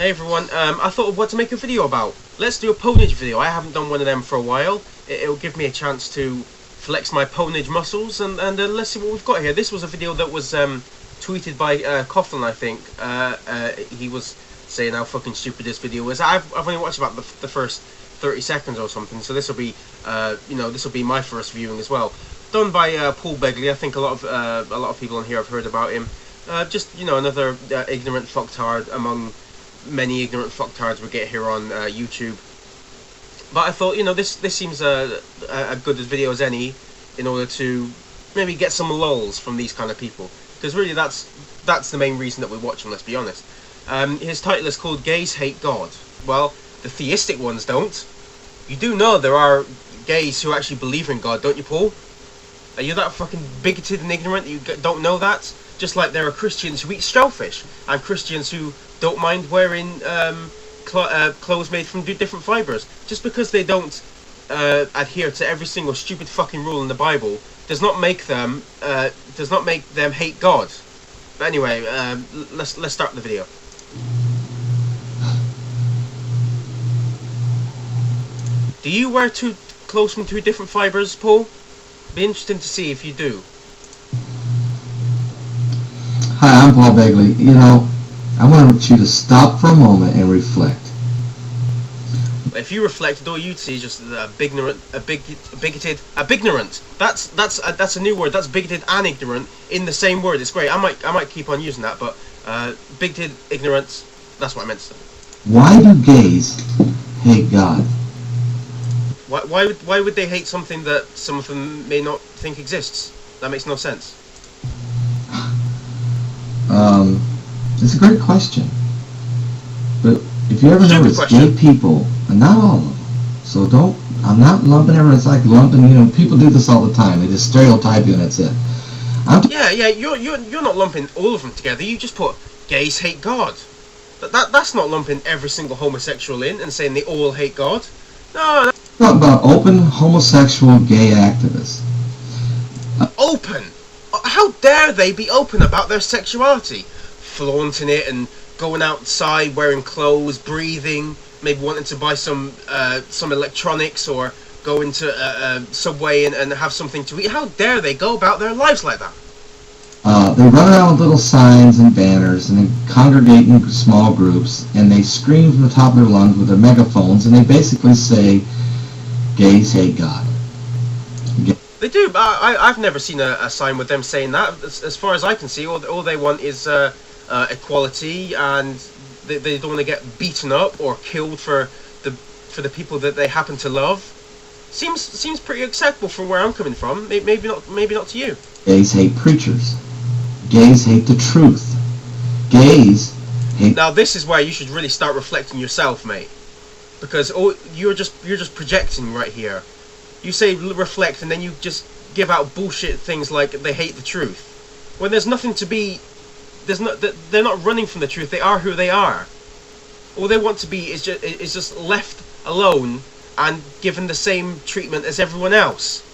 Hey everyone, I thought of what to make a video about. Let's do a ponage video. I haven't done one of them for a while. It'll give me a chance to flex my ponage muscles, and let's see what we've got here. This was a video that was tweeted by Coughlin, I think. He was saying how fucking stupid this video is. I've only watched about the first 30 seconds or something, so this will be, this will be my first viewing as well. Done by Paul Begley. I think a lot of people on here have heard about him. Just another ignorant fucktard among many ignorant fucktards we get here on YouTube. But I thought, this seems a good video as any in order to maybe get some lulz from these kind of people, because really that's the main reason that we watch them. Let's be honest. His title is called "Gays Hate God." Well, the theistic ones don't. You do know there are gays who actually believe in God, don't you, Paul? Are you that fucking bigoted and ignorant that you don't know that? Just like there are Christians who eat shellfish, and Christians who don't mind wearing clothes made from different fibres. Just because they don't adhere to every single stupid fucking rule in the Bible does not make them hate God. But anyway, let's start the video. Do you wear two clothes from two different fibres, Paul? Be interesting to see if you do. Hi, I'm Paul Begley. I want you to stop for a moment and reflect. If you reflected, all you'd see is just a bigoted. That's a new word. That's bigoted and ignorant in the same word. It's great. I might keep on using that, but bigoted, ignorance. That's what I meant to say. Why do gays hate God? Why would they hate something that some of them may not think exists? That makes no sense. It's a great question. But if you ever notice, gay people, and not all of them, so I'm not lumping everyone. It's like lumping, people do this all the time. They just stereotype you and that's it. You're not lumping all of them together. You just put gays hate God. That's not lumping every single homosexual in and saying they all hate God. No. Talk about open homosexual gay activists. Open? How dare they be open about their sexuality? Flaunting it and going outside wearing clothes, breathing, maybe wanting to buy some electronics or go into a Subway and have something to eat. How dare they go about their lives like that? They run around with little signs and banners, and they congregate in small groups, and they scream from the top of their lungs with their megaphones, and they basically say, gays hate God. They do, but I've never seen a sign with them saying that. As far as I can see, all they want is equality, and they don't want to get beaten up or killed for the people that they happen to love. Seems pretty acceptable from where I'm coming from. Maybe not to you. Gays hate preachers. Gays hate the truth. Gays hate. Now this is where you should really start reflecting yourself, mate, because you're just projecting right here. You say reflect, and then you just give out bullshit things like they hate the truth. When there's nothing to be, they're not running from the truth. They are who they are. All they want to be is just left alone and given the same treatment as everyone else.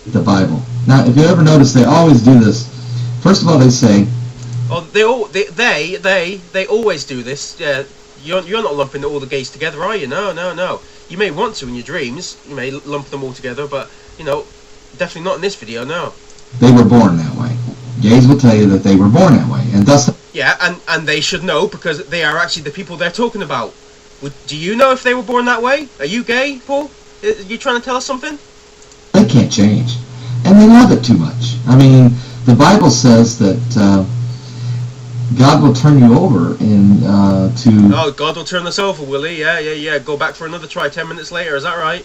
The Bible. Now, if you ever notice, they always do this. First of all, they say, "Oh, they always do this." Yeah, you're not lumping all the gays together, are you? No. You may want to in your dreams. You may lump them all together, but definitely not in this video. No. They were born that way. Gays will tell you that they were born that way, and thus. Yeah, and they should know, because they are actually the people they're talking about. Do you know if they were born that way? Are you gay, Paul? Are you trying to tell us something? They can't change, and they love it too much. I mean, the Bible says that God will turn you over to. Oh, God will turn us over, will He? Yeah. Go back for another try 10 minutes later. Is that right?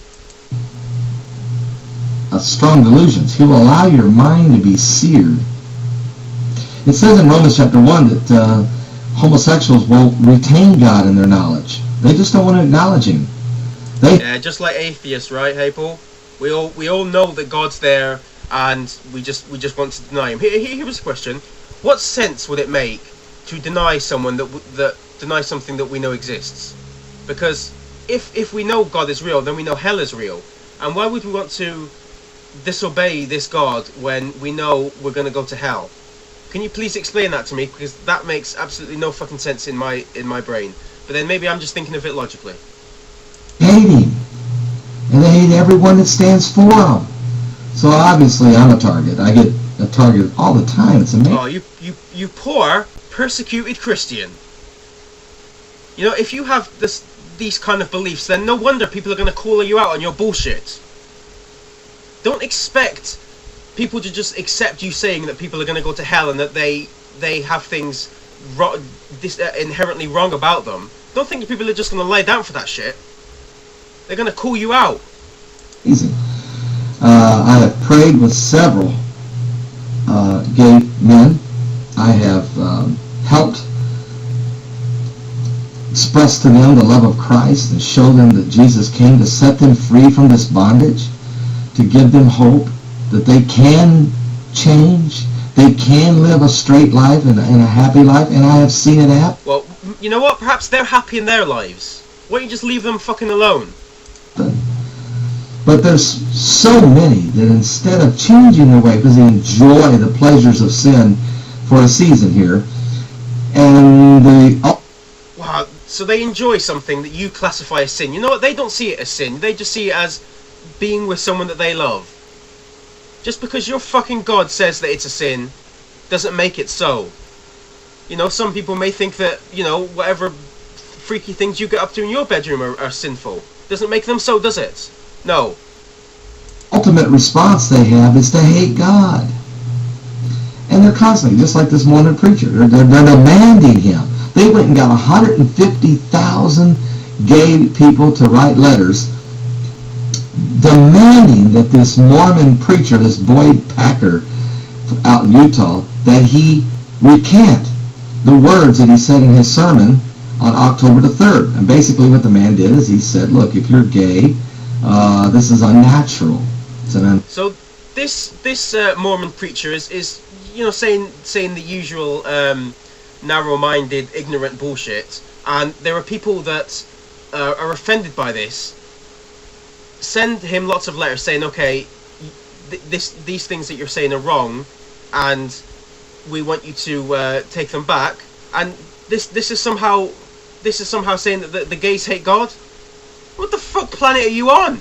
Strong delusions. He will allow your mind to be seared. It says in Romans chapter 1 that homosexuals will retain God in their knowledge. They just don't want to acknowledge Him. Yeah, just like atheists, right? Hey, Paul. We all know that God's there, and we just want to deny Him. Here was a question: what sense would it make to deny someone that deny something that we know exists? Because if we know God is real, then we know hell is real. And why would we want to disobey this God when we know we're going to go to hell? Can you please explain that to me? Because that makes absolutely no fucking sense in my brain. But then maybe I'm just thinking of it logically. Hate him. And they hate everyone that stands for him. So obviously I'm a target. I get a target all the time. It's amazing. Oh, you poor, persecuted Christian. You know, if you have these kind of beliefs, then no wonder people are going to call you out on your bullshit. Don't expect people to just accept you saying that people are going to go to hell and that they have things inherently wrong about them. Don't think people are just going to lie down for that shit. They're going to call you out. Easy. I have prayed with several gay men. I have helped express to them the love of Christ and show them that Jesus came to set them free from this bondage, to give them hope that they can change, they can live a straight life and a happy life, and I have seen it happen. Well, you know what? Perhaps they're happy in their lives. Why don't you just leave them fucking alone? But there's so many that instead of changing their way, because they enjoy the pleasures of sin for a season here, and wow, so they enjoy something that you classify as sin. You know what? They don't see it as sin. They just see it as being with someone that they love. Just because your fucking God says that it's a sin doesn't make it so. You know, some people may think that, you know, whatever freaky things you get up to in your bedroom are sinful. Doesn't make them so, does it? No. Ultimate response they have is to hate God. And they're constantly, just like this mormon preacher, they're demanding him. They went and got 150,000 gay people to write letters demanding that this Mormon preacher, this Boyd Packer out in Utah, that he recant the words that he said in his sermon on October the 3rd. And basically what the man did is he said, look, if you're gay, this is unnatural. So this Mormon preacher is you know, saying the usual narrow-minded, ignorant bullshit, and there are people that are offended by this. Send him lots of letters saying, okay, these things that you're saying are wrong, and we want you to take them back. And this is somehow saying that the gays hate God. What the fuck planet are you on?